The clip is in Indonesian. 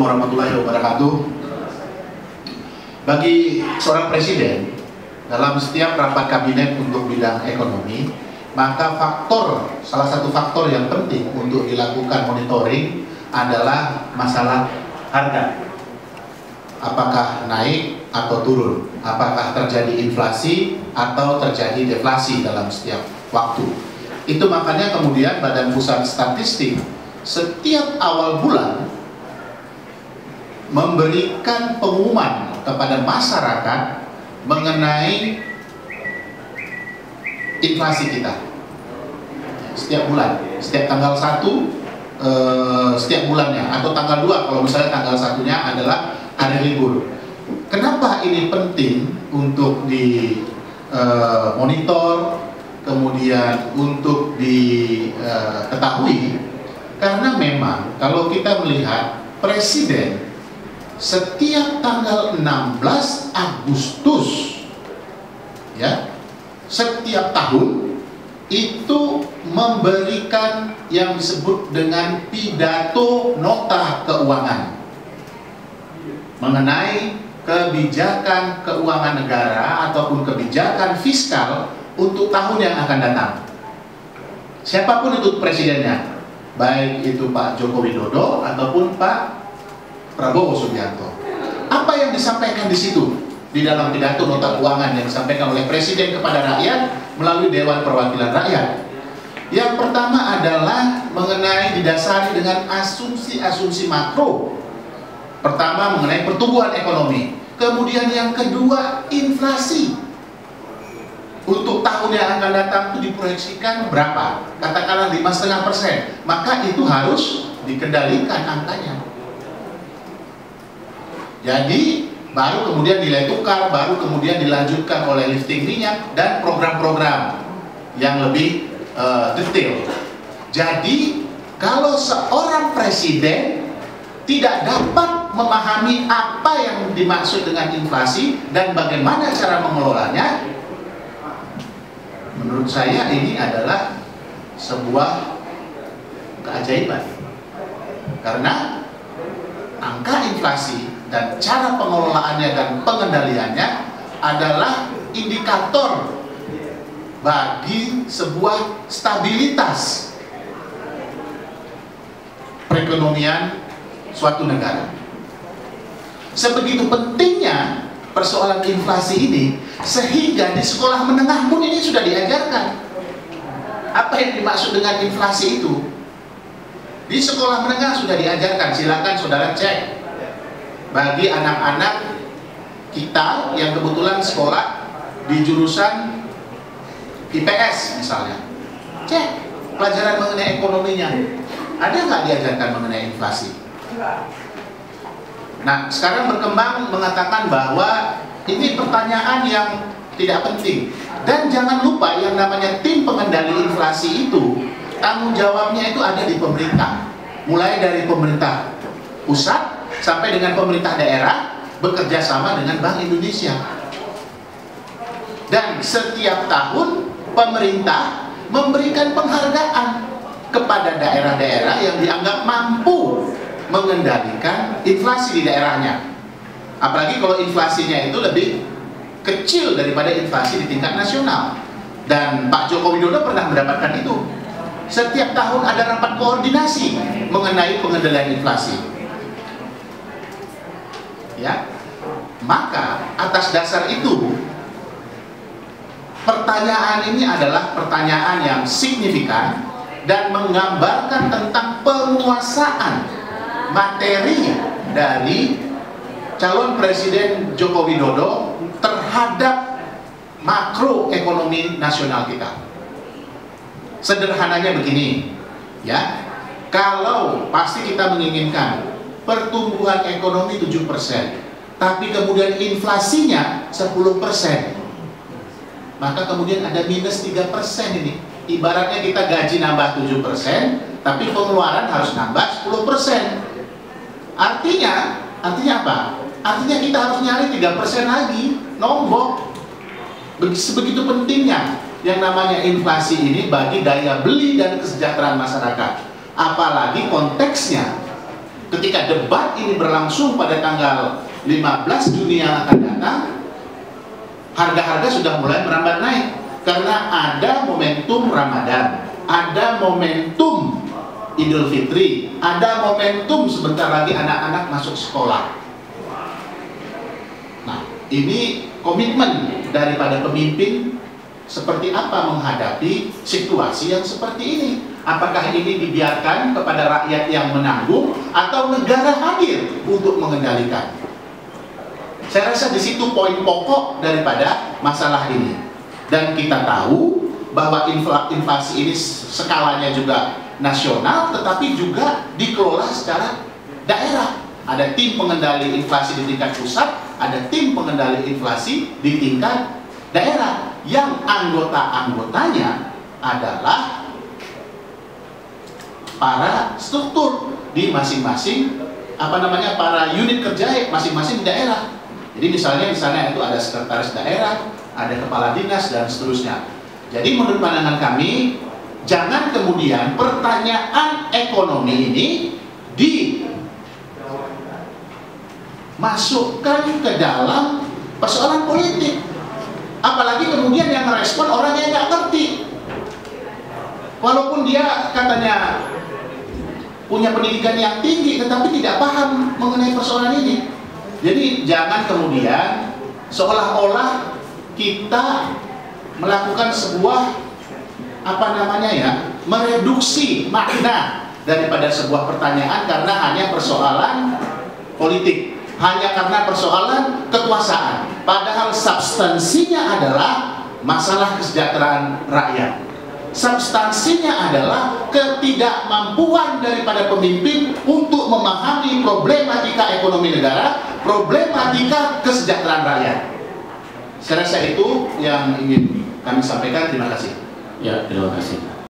warahmatullahi wabarakatuh. Bagi seorang presiden, dalam setiap rapat kabinet untuk bidang ekonomi, maka salah satu faktor yang penting untuk dilakukan monitoring adalah masalah harga. Apakah naik atau turun? Apakah terjadi inflasi atau terjadi deflasi dalam setiap waktu? Itu makanya kemudian Badan Pusat Statistik setiap awal bulan memberikan pengumuman kepada masyarakat mengenai inflasi kita setiap bulan, setiap tanggal 1 setiap bulannya, atau tanggal 2 kalau misalnya tanggal 1-nya adalah hari libur. Kenapa ini penting untuk dimonitor, kemudian untuk diketahui? Karena memang kalau kita melihat presiden setiap tanggal 16 Agustus ya, setiap tahun itu memberikan yang disebut dengan pidato nota keuangan mengenai kebijakan keuangan negara ataupun kebijakan fiskal untuk tahun yang akan datang. Siapapun itu presidennya, baik itu Pak Joko Widodo ataupun Pak Prabowo Subianto. Apa yang disampaikan di situ di dalam pidato nota keuangan yang disampaikan oleh Presiden kepada rakyat melalui Dewan Perwakilan Rakyat? Yang pertama adalah mengenai didasari dengan asumsi-asumsi makro. Pertama mengenai pertumbuhan ekonomi. Kemudian yang kedua inflasi. Untuk tahun yang akan datang itu diproyeksikan berapa? Katakanlah 5,5%. Maka itu harus dikendalikan angkanya. Jadi baru kemudian nilai tukar, baru kemudian dilanjutkan oleh lifting minyak dan program-program yang lebih detail. Jadi kalau seorang presiden tidak dapat memahami apa yang dimaksud dengan inflasi dan bagaimana cara mengelolanya, menurut saya ini adalah sebuah keajaiban. Karena angka inflasi dan cara pengelolaannya dan pengendaliannya adalah indikator bagi sebuah stabilitas perekonomian suatu negara. Sebegitu pentingnya persoalan inflasi ini, sehingga di sekolah menengah pun ini sudah diajarkan apa yang dimaksud dengan inflasi itu. Di sekolah menengah sudah diajarkan. Silakan saudara cek bagi anak-anak kita yang kebetulan sekolah di jurusan IPS misalnya, cek pelajaran mengenai ekonominya, ada nggak diajarkan mengenai inflasi? Nah, sekarang berkembang mengatakan bahwa ini pertanyaan yang tidak penting. Dan jangan lupa yang namanya tim pengendali inflasi itu, tanggung jawabnya itu ada di pemerintah. Mulai dari pemerintah pusat sampai dengan pemerintah daerah bekerja sama dengan Bank Indonesia. Dan setiap tahun pemerintah memberikan penghargaan kepada daerah-daerah yang dianggap mampu mengendalikan inflasi di daerahnya. Apalagi kalau inflasinya itu lebih kecil daripada inflasi di tingkat nasional. Dan Pak Joko Widodo pernah mendapatkan itu. Setiap tahun ada rapat koordinasi mengenai pengendalian inflasi. Ya, maka atas dasar itu pertanyaan ini adalah pertanyaan yang signifikan dan menggambarkan tentang penguasaan materi dari calon Presiden Joko Widodo terhadap makroekonomi nasional kita. Sederhananya begini, ya, kalau pasti kita menginginkan pertumbuhan ekonomi 7%, tapi kemudian inflasinya 10%, maka kemudian ada minus 3% ini. Ibaratnya kita gaji nambah 7%, tapi pengeluaran harus nambah 10%. Artinya apa? Artinya kita harus nyari 3% lagi, nombok. Sebegitu pentingnya yang namanya inflasi ini bagi daya beli dan kesejahteraan masyarakat. Apalagi konteksnya ketika debat ini berlangsung pada tanggal 15 Juni yang akan datang, harga-harga sudah mulai merambat naik karena ada momentum Ramadan, ada momentum Idul Fitri, ada momentum sebentar lagi anak-anak masuk sekolah. Nah, ini komitmen daripada pemimpin seperti apa menghadapi situasi yang seperti ini. Apakah ini dibiarkan kepada rakyat yang menanggung atau negara hadir untuk mengendalikan? Saya rasa di situ poin pokok daripada masalah ini. Dan kita tahu bahwa inflasi ini skalanya juga nasional, tetapi juga dikelola secara daerah. Ada tim pengendali inflasi di tingkat pusat, ada tim pengendali inflasi di tingkat daerah, yang anggota-anggotanya adalah para struktur di masing-masing para unit kerja masing-masing daerah. Jadi misalnya itu ada sekretaris daerah, ada kepala dinas dan seterusnya. Jadi menurut pandangan kami, jangan kemudian pertanyaan ekonomi ini dimasukkan ke dalam persoalan politik. Apalagi kemudian yang merespon orang yang nggak ngerti. Walaupun dia katanya punya pendidikan yang tinggi, tetapi tidak paham mengenai persoalan ini. Jadi jangan kemudian seolah-olah kita melakukan sebuah mereduksi makna daripada sebuah pertanyaan karena hanya persoalan politik, hanya karena persoalan kekuasaan. Padahal substansinya adalah masalah kesejahteraan rakyat. Substansinya adalah ketidakmampuan daripada pemimpin untuk memahami problematika ekonomi negara, problematika kesejahteraan rakyat. Saya rasa itu yang ingin kami sampaikan. Terima kasih. Ya, terima kasih.